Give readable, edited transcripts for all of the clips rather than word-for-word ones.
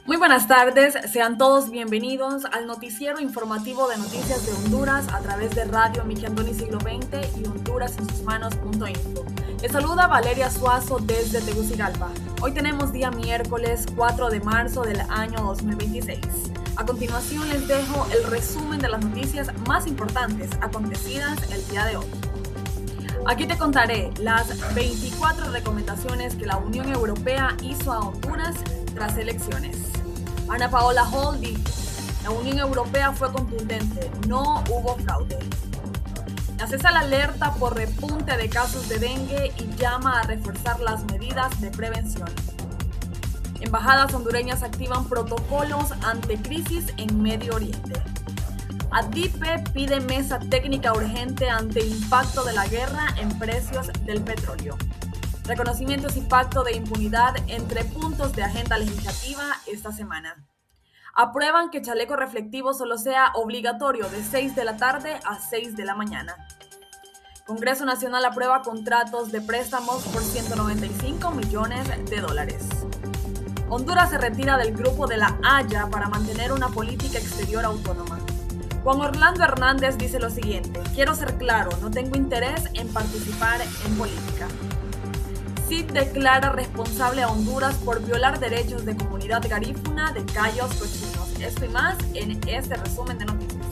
Muy buenas tardes, sean todos bienvenidos al noticiero informativo de Noticias de Honduras a través de Radio Miguel Antoni Siglo XX y HondurasEnSusManos.info. Les saluda Valeria Suazo desde Tegucigalpa. Hoy tenemos día miércoles 4 de marzo del año 2026. A continuación les dejo el resumen de las noticias más importantes acontecidas el día de hoy. Aquí te contaré las 24 recomendaciones que la Unión Europea hizo a Honduras tras elecciones. Ana Paola Hall dijo: la Unión Europea fue contundente, no hubo fraude. La CESAL alerta por repunte de casos de dengue y llama a reforzar las medidas de prevención. Embajadas hondureñas activan protocolos ante crisis en Medio Oriente. ADIPE pide mesa técnica urgente ante impacto de la guerra en precios del petróleo. Reconocimientos y pacto de impunidad entre puntos de agenda legislativa esta semana. Aprueban que chaleco reflectivo solo sea obligatorio de 6 de la tarde a 6 de la mañana. Congreso Nacional aprueba contratos de préstamos por $195 millones. Honduras se retira del grupo de la Haya para mantener una política exterior autónoma. Juan Orlando Hernández dice lo siguiente: quiero ser claro, no tengo interés en participar en política. CID declara responsable a Honduras por violar derechos de comunidad garífuna de Cayos Cochinos. Esto y más en este resumen de noticias.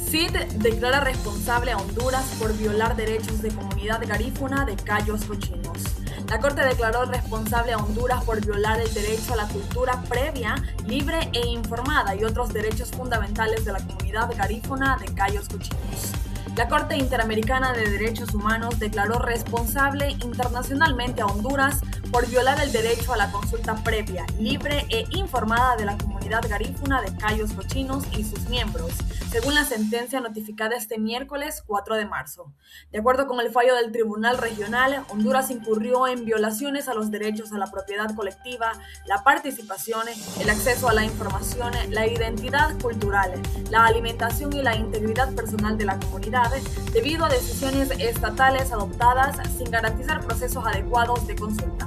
CID declara responsable a Honduras por violar derechos de comunidad garífuna de Cayos Cochinos. La Corte declaró responsable a Honduras por violar el derecho a la cultura previa, libre e informada y otros derechos fundamentales de la comunidad garífuna de Cayos Cochinos. La Corte Interamericana de Derechos Humanos declaró responsable internacionalmente a Honduras por violar el derecho a la consulta previa, libre e informada de la comunidad garífuna de Cayos Cochinos y sus miembros, según la sentencia notificada este miércoles 4 de marzo. De acuerdo con el fallo del Tribunal Regional, Honduras incurrió en violaciones a los derechos a la propiedad colectiva, la participación, el acceso a la información, la identidad cultural, la alimentación y la integridad personal de la comunidad, debido a decisiones estatales adoptadas sin garantizar procesos adecuados de consulta.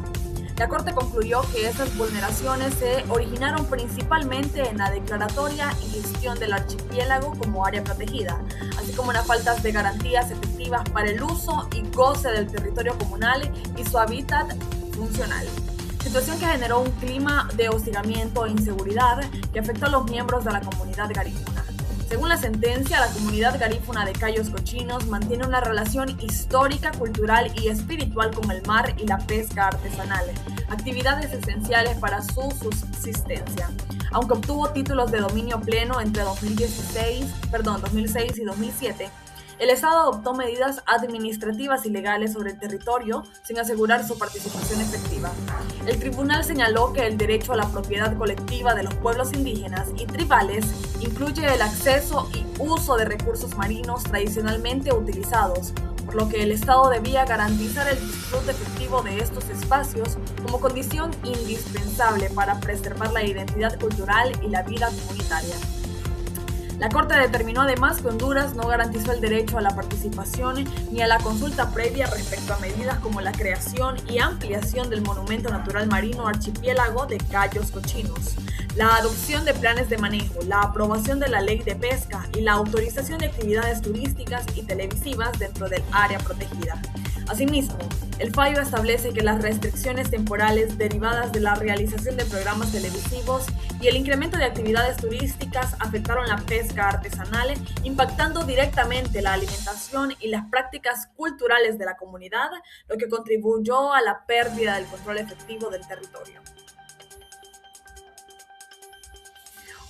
La Corte concluyó que esas vulneraciones se originaron principalmente en la declaratoria y gestión del archipiélago como área protegida, así como en las faltas de garantías efectivas para el uso y goce del territorio comunal y su hábitat funcional. Situación que generó un clima de hostigamiento e inseguridad que afectó a los miembros de la comunidad garífuna. Según la sentencia, la comunidad garífuna de Cayos Cochinos mantiene una relación histórica, cultural y espiritual con el mar y la pesca artesanal, actividades esenciales para su subsistencia. Aunque obtuvo títulos de dominio pleno entre 2006 y 2007, el Estado adoptó medidas administrativas y legales sobre el territorio sin asegurar su participación efectiva. El tribunal señaló que el derecho a la propiedad colectiva de los pueblos indígenas y tribales incluye el acceso y uso de recursos marinos tradicionalmente utilizados, por lo que el Estado debía garantizar el disfrute efectivo de estos espacios como condición indispensable para preservar la identidad cultural y la vida comunitaria. La Corte determinó además que Honduras no garantizó el derecho a la participación ni a la consulta previa respecto a medidas como la creación y ampliación del Monumento Natural Marino Archipiélago de Cayos Cochinos, la adopción de planes de manejo, la aprobación de la ley de pesca y la autorización de actividades turísticas y televisivas dentro del área protegida. Asimismo, el fallo establece que las restricciones temporales derivadas de la realización de programas televisivos y el incremento de actividades turísticas afectaron la pesca artesanal, impactando directamente la alimentación y las prácticas culturales de la comunidad, lo que contribuyó a la pérdida del control efectivo del territorio.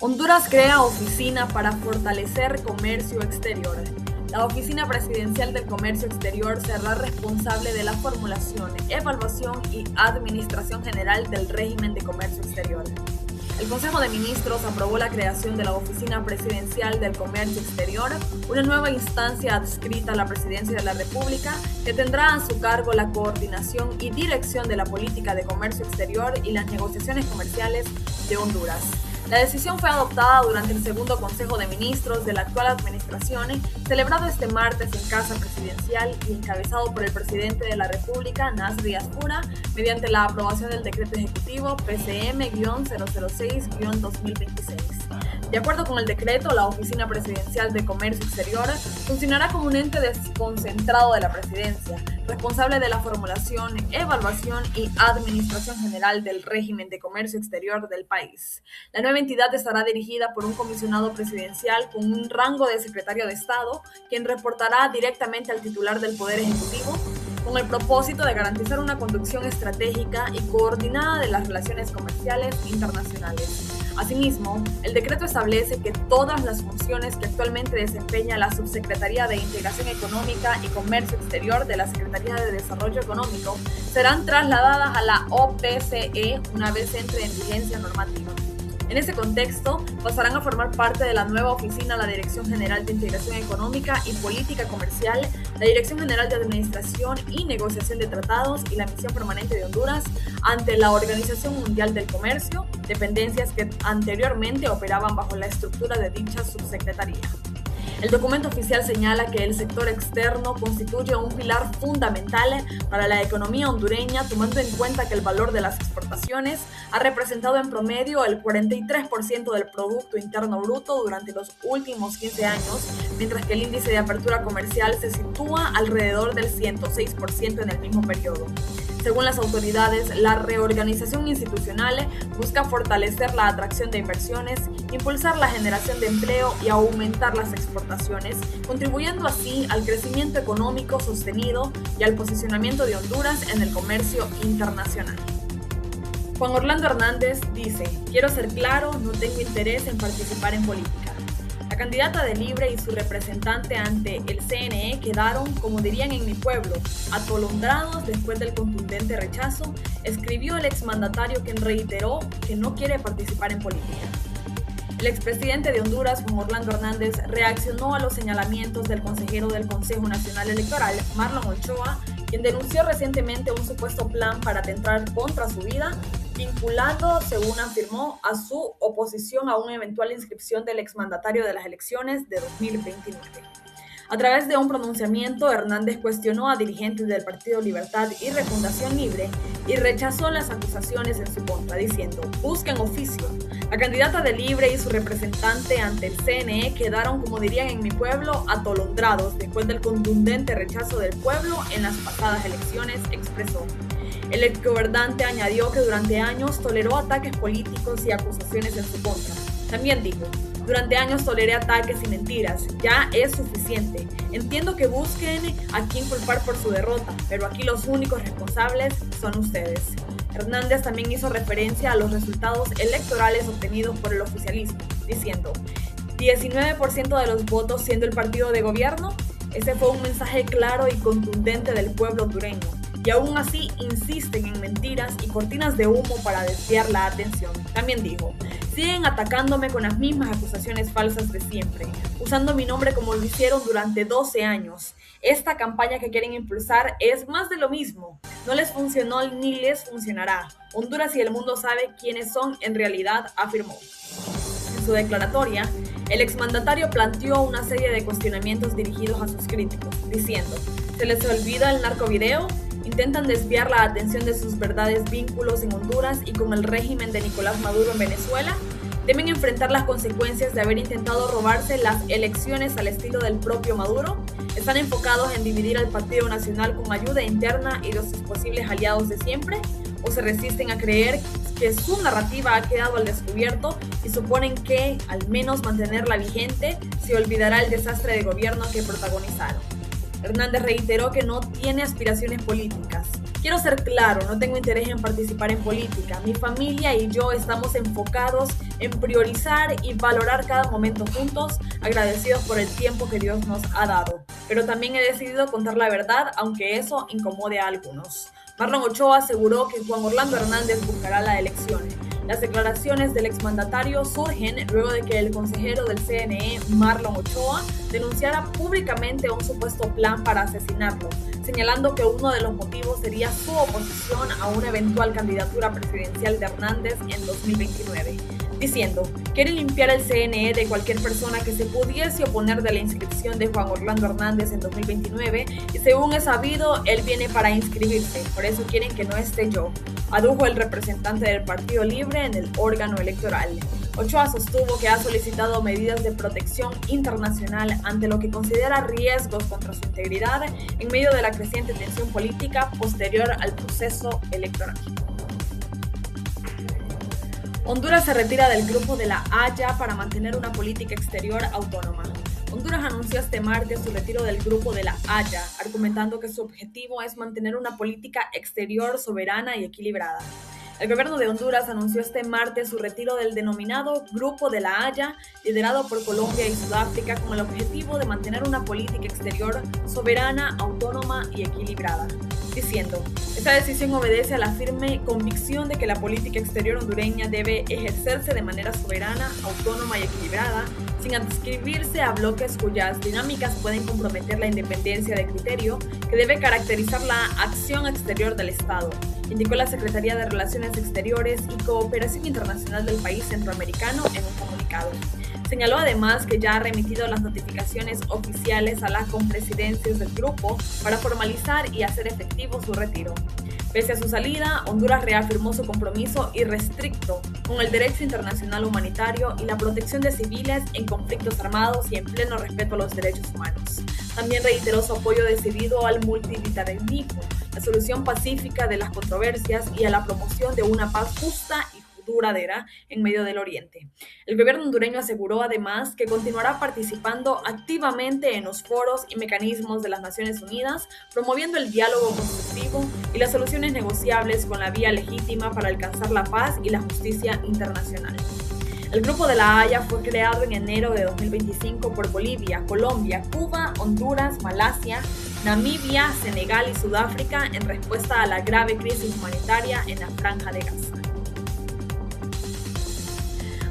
Honduras crea oficina para fortalecer comercio exterior. La Oficina Presidencial del Comercio Exterior será responsable de la formulación, evaluación y administración general del régimen de comercio exterior. El Consejo de Ministros aprobó la creación de la Oficina Presidencial del Comercio Exterior, una nueva instancia adscrita a la Presidencia de la República que tendrá a su cargo la coordinación y dirección de la política de comercio exterior y las negociaciones comerciales de Honduras. La decisión fue adoptada durante el segundo Consejo de Ministros de la actual administración, celebrado este martes en Casa Presidencial y encabezado por el presidente de la República, Nasri Asfura, mediante la aprobación del Decreto Ejecutivo PCM-006-2026. De acuerdo con el decreto, la Oficina Presidencial de Comercio Exterior funcionará como un ente desconcentrado de la Presidencia, responsable de la formulación, evaluación y administración general del régimen de comercio exterior del país. La nueva entidad estará dirigida por un comisionado presidencial con un rango de secretario de Estado, quien reportará directamente al titular del Poder Ejecutivo, con el propósito de garantizar una conducción estratégica y coordinada de las relaciones comerciales internacionales. Asimismo, el decreto establece que todas las funciones que actualmente desempeña la Subsecretaría de Integración Económica y Comercio Exterior de la Secretaría de Desarrollo Económico serán trasladadas a la OPCE una vez entre en vigencia normativa. En ese contexto, pasarán a formar parte de la nueva oficina la Dirección General de Integración Económica y Política Comercial, la Dirección General de Administración y Negociación de Tratados y la Misión Permanente de Honduras ante la Organización Mundial del Comercio, dependencias que anteriormente operaban bajo la estructura de dicha subsecretaría. El documento oficial señala que el sector externo constituye un pilar fundamental para la economía hondureña, tomando en cuenta que el valor de las exportaciones ha representado en promedio el 43% del Producto Interno Bruto durante los últimos 15 años, mientras que el índice de apertura comercial se sitúa alrededor del 106% en el mismo periodo. Según las autoridades, la reorganización institucional busca fortalecer la atracción de inversiones, impulsar la generación de empleo y aumentar las exportaciones, contribuyendo así al crecimiento económico sostenido y al posicionamiento de Honduras en el comercio internacional. Juan Orlando Hernández dice: "Quiero ser claro, no tengo interés en participar en política". La candidata de Libre y su representante ante el CNE quedaron, como dirían en mi pueblo, atolondrados después del contundente rechazo, escribió el exmandatario, quien reiteró que no quiere participar en política. El expresidente de Honduras, Juan Orlando Hernández, reaccionó a los señalamientos del consejero del Consejo Nacional Electoral, Marlon Ochoa, quien denunció recientemente un supuesto plan para atentar contra su vida, vinculando, según afirmó, a su oposición a una eventual inscripción del exmandatario de las elecciones de 2029. A través de un pronunciamiento, Hernández cuestionó a dirigentes del Partido Libertad y Refundación Libre y rechazó las acusaciones en su contra, diciendo: "Busquen oficio". La candidata de Libre y su representante ante el CNE quedaron, como dirían en mi pueblo, atolondrados después del contundente rechazo del pueblo en las pasadas elecciones, expresó. El exgobernante añadió que durante años toleró ataques políticos y acusaciones en su contra. También dijo: "Durante años toleré ataques y mentiras, ya es suficiente. Entiendo que busquen a quién culpar por su derrota, pero aquí los únicos responsables son ustedes". Hernández también hizo referencia a los resultados electorales obtenidos por el oficialismo, diciendo: "19% de los votos siendo el partido de gobierno". Ese fue un mensaje claro y contundente del pueblo hondureño. Y aún así insisten en mentiras y cortinas de humo para desviar la atención. También dijo: "Siguen atacándome con las mismas acusaciones falsas de siempre, usando mi nombre como lo hicieron durante 12 años. Esta campaña que quieren impulsar es más de lo mismo. No les funcionó ni les funcionará. Honduras y el mundo sabe quiénes son en realidad", afirmó. En su declaratoria, el exmandatario planteó una serie de cuestionamientos dirigidos a sus críticos, diciendo: "¿Se les olvida el narcovideo? Intentan desviar la atención de sus verdaderos vínculos en Honduras y con el régimen de Nicolás Maduro en Venezuela. Deben enfrentar las consecuencias de haber intentado robarse las elecciones al estilo del propio Maduro. Están enfocados en dividir al Partido Nacional con ayuda interna y de sus posibles aliados de siempre, o se resisten a creer que su narrativa ha quedado al descubierto y suponen que, al menos mantenerla vigente, se olvidará el desastre de gobierno que protagonizaron". Hernández reiteró que no tiene aspiraciones políticas. "Quiero ser claro, no tengo interés en participar en política. Mi familia y yo estamos enfocados en priorizar y valorar cada momento juntos, agradecidos por el tiempo que Dios nos ha dado. Pero también he decidido contar la verdad, aunque eso incomode a algunos". Marlon Ochoa aseguró que Juan Orlando Hernández buscará la elección. Las declaraciones del exmandatario surgen luego de que el consejero del CNE, Marlon Ochoa, denunciara públicamente un supuesto plan para asesinarlo, señalando que uno de los motivos sería su oposición a una eventual candidatura presidencial de Hernández en 2029. diciendo: quiere limpiar el CNE de cualquier persona que se pudiese oponer de la inscripción de Juan Orlando Hernández en 2029 y según es sabido, él viene para inscribirse, por eso quieren que no esté yo, adujo el representante del Partido Libre en el órgano electoral. Ochoa sostuvo que ha solicitado medidas de protección internacional ante lo que considera riesgos contra su integridad en medio de la creciente tensión política posterior al proceso electoral. Honduras se retira del Grupo de la Haya para mantener una política exterior autónoma. Honduras anunció este martes su retiro del Grupo de la Haya, argumentando que su objetivo es mantener una política exterior soberana y equilibrada. El gobierno de Honduras anunció este martes su retiro del denominado Grupo de la Haya, liderado por Colombia y Sudáfrica, con el objetivo de mantener una política exterior soberana, autónoma y equilibrada, diciendo: esta decisión obedece a la firme convicción de que la política exterior hondureña debe ejercerse de manera soberana, autónoma y equilibrada, sin adscribirse a bloques cuyas dinámicas pueden comprometer la independencia de criterio que debe caracterizar la acción exterior del Estado, indicó la Secretaría de Relaciones Exteriores y Cooperación Internacional del país centroamericano en un comunicado. Señaló además que ya ha remitido las notificaciones oficiales a las compresidencias del grupo para formalizar y hacer efectivo su retiro. Pese a su salida, Honduras reafirmó su compromiso irrestricto con el derecho internacional humanitario y la protección de civiles en conflictos armados y en pleno respeto a los derechos humanos. También reiteró su apoyo decidido al multilateralismo, la solución pacífica de las controversias y a la promoción de una paz justa y duradera en medio del Oriente. El gobierno hondureño aseguró además que continuará participando activamente en los foros y mecanismos de las Naciones Unidas, promoviendo el diálogo constructivo y las soluciones negociables con la vía legítima para alcanzar la paz y la justicia internacional. El Grupo de la Haya fue creado en enero de 2025 por Bolivia, Colombia, Cuba, Honduras, Malasia, Namibia, Senegal y Sudáfrica en respuesta a la grave crisis humanitaria en la Franja de Gaza.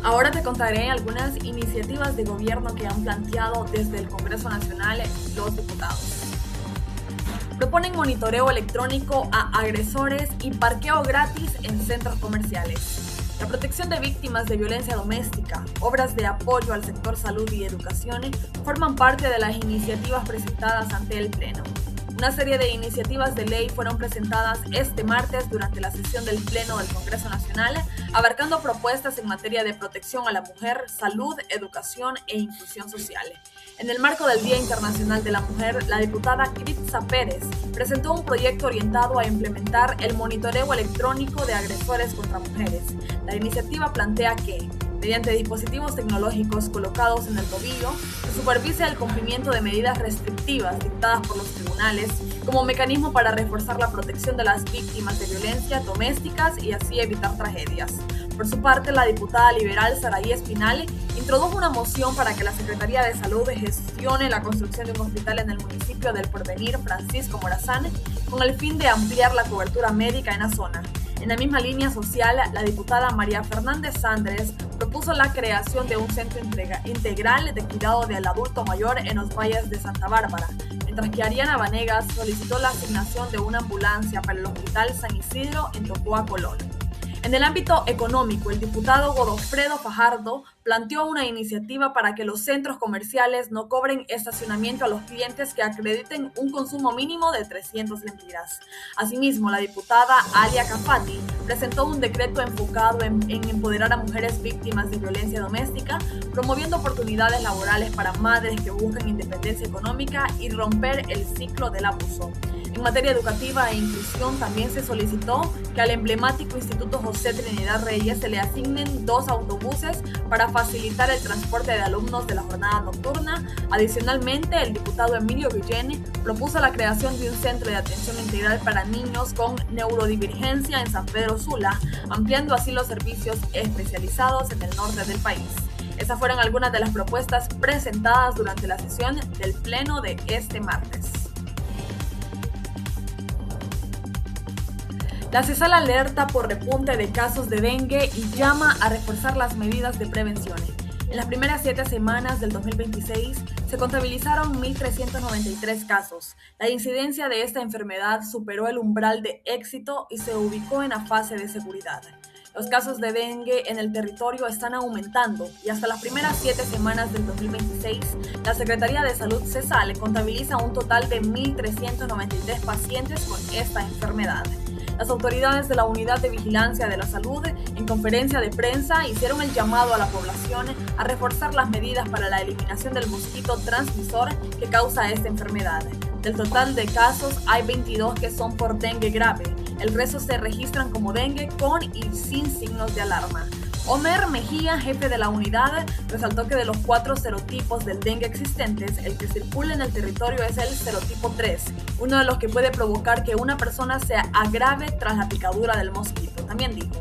Ahora te contaré algunas iniciativas de gobierno que han planteado desde el Congreso Nacional los diputados. Proponen monitoreo electrónico a agresores y parqueo gratis en centros comerciales. La protección de víctimas de violencia doméstica, obras de apoyo al sector salud y educación forman parte de las iniciativas presentadas ante el Pleno. Una serie de iniciativas de ley fueron presentadas este martes durante la sesión del Pleno del Congreso Nacional, abarcando propuestas en materia de protección a la mujer, salud, educación e inclusión social. En el marco del Día Internacional de la Mujer, la diputada Kiritza Pérez presentó un proyecto orientado a implementar el monitoreo electrónico de agresores contra mujeres. La iniciativa plantea que, mediante dispositivos tecnológicos colocados en el tobillo, se supervise el cumplimiento de medidas restrictivas dictadas por los tribunales como mecanismo para reforzar la protección de las víctimas de violencia domésticas y así evitar tragedias. Por su parte, la diputada liberal Saraí Espinal introdujo una moción para que la Secretaría de Salud gestione la construcción de un hospital en el municipio del Porvenir Francisco Morazán con el fin de ampliar la cobertura médica en la zona. En la misma línea social, la diputada María Fernández Sandres propuso la creación de un centro integral de cuidado del adulto mayor en los valles de Santa Bárbara, mientras que Ariana Vanegas solicitó la asignación de una ambulancia para el Hospital San Isidro en Tocoa, Colón. En el ámbito económico, el diputado Godofredo Fajardo planteó una iniciativa para que los centros comerciales no cobren estacionamiento a los clientes que acrediten un consumo mínimo de 300 lempiras. Asimismo, la diputada Alia Cafati presentó un decreto enfocado en empoderar a mujeres víctimas de violencia doméstica, promoviendo oportunidades laborales para madres que buscan independencia económica y romper el ciclo del abuso. En materia educativa e inclusión, también se solicitó que al emblemático Instituto José Trinidad Reyes se le asignen 2 autobuses para facilitar el transporte de alumnos de la jornada nocturna. Adicionalmente, el diputado Emilio Guillén propuso la creación de un centro de atención integral para niños con neurodivergencia en San Pedro Sula, ampliando así los servicios especializados en el norte del país. Esas fueron algunas de las propuestas presentadas durante la sesión del Pleno de este martes. La CESAL alerta por repunte de casos de dengue y llama a reforzar las medidas de prevención. En las primeras 7 semanas del 2026 se contabilizaron 1.393 casos. La incidencia de esta enfermedad superó el umbral de éxito y se ubicó en la fase de seguridad. Los casos de dengue en el territorio están aumentando y hasta las primeras 7 semanas del 2026, la Secretaría de Salud CESAL contabiliza un total de 1.393 pacientes con esta enfermedad. Las autoridades de la Unidad de Vigilancia de la Salud, en conferencia de prensa, hicieron el llamado a la población a reforzar las medidas para la eliminación del mosquito transmisor que causa esta enfermedad. Del total de casos, hay 22 que son por dengue grave. El resto se registran como dengue con y sin signos de alarma. Omer Mejía, jefe de la unidad, resaltó que de los 4 serotipos del dengue existentes, el que circula en el territorio es el serotipo 3, uno de los que puede provocar que una persona se agrave tras la picadura del mosquito. También dijo: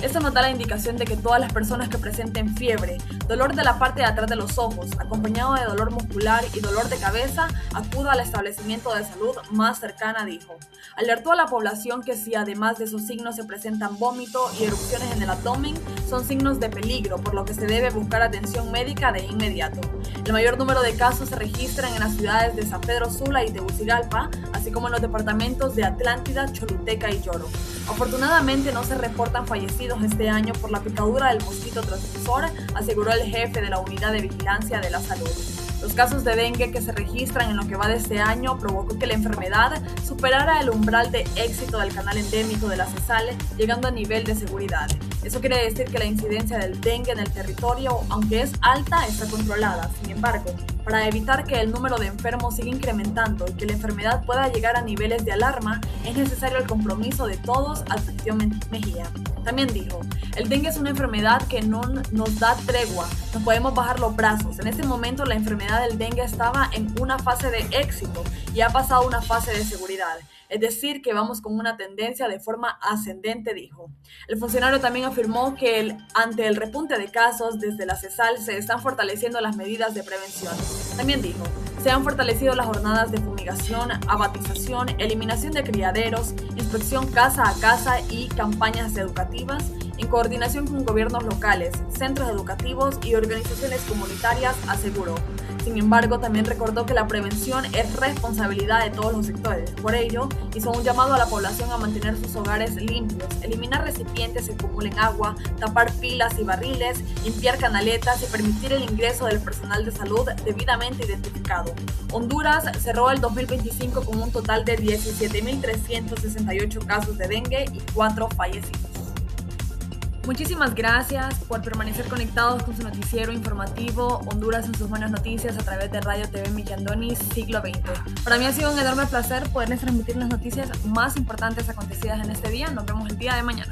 esto nos da la indicación de que todas las personas que presenten fiebre, dolor de la parte de atrás de los ojos, acompañado de dolor muscular y dolor de cabeza, acuda al establecimiento de salud más cercana, dijo. Alertó a la población que si además de esos signos se presentan vómito y erupciones en el abdomen, son signos de peligro, por lo que se debe buscar atención médica de inmediato. El mayor número de casos se registran en las ciudades de San Pedro Sula y Tegucigalpa, así como en los departamentos de Atlántida, Choluteca y Lloro. Afortunadamente no se reportan fallecidos este año por la picadura del mosquito transmisor, aseguró el jefe de la Unidad de Vigilancia de la Salud. Los casos de dengue que se registran en lo que va de este año provocó que la enfermedad superara el umbral de éxito del canal endémico de la CESAL, llegando a nivel de seguridad. Eso quiere decir que la incidencia del dengue en el territorio, aunque es alta, está controlada. Sin embargo, para evitar que el número de enfermos siga incrementando y que la enfermedad pueda llegar a niveles de alarma, es necesario el compromiso de todos, advirtió Mejía. También dijo: el dengue es una enfermedad que no nos da tregua, no podemos bajar los brazos. En este momento la enfermedad del dengue estaba en una fase de éxito y ha pasado a una fase de seguridad. Es decir, que vamos con una tendencia de forma ascendente, dijo. El funcionario también afirmó que ante el repunte de casos, desde la CESAL se están fortaleciendo las medidas de prevención. También dijo: se han fortalecido las jornadas de fumigación, abatización, eliminación de criaderos, inspección casa a casa y campañas educativas, en coordinación con gobiernos locales, centros educativos y organizaciones comunitarias, aseguró. Sin embargo, también recordó que la prevención es responsabilidad de todos los sectores. Por ello, hizo un llamado a la población a mantener sus hogares limpios, eliminar recipientes que acumulen agua, tapar pilas y barriles, limpiar canaletas y permitir el ingreso del personal de salud debidamente identificado. Honduras cerró el 2025 con un total de 17.368 casos de dengue y 4 fallecidos. Muchísimas gracias por permanecer conectados con su noticiero informativo Honduras en sus buenas noticias a través de Radio TV Millandonis Siglo XX. Para mí ha sido un enorme placer poderles transmitir las noticias más importantes acontecidas en este día. Nos vemos el día de mañana.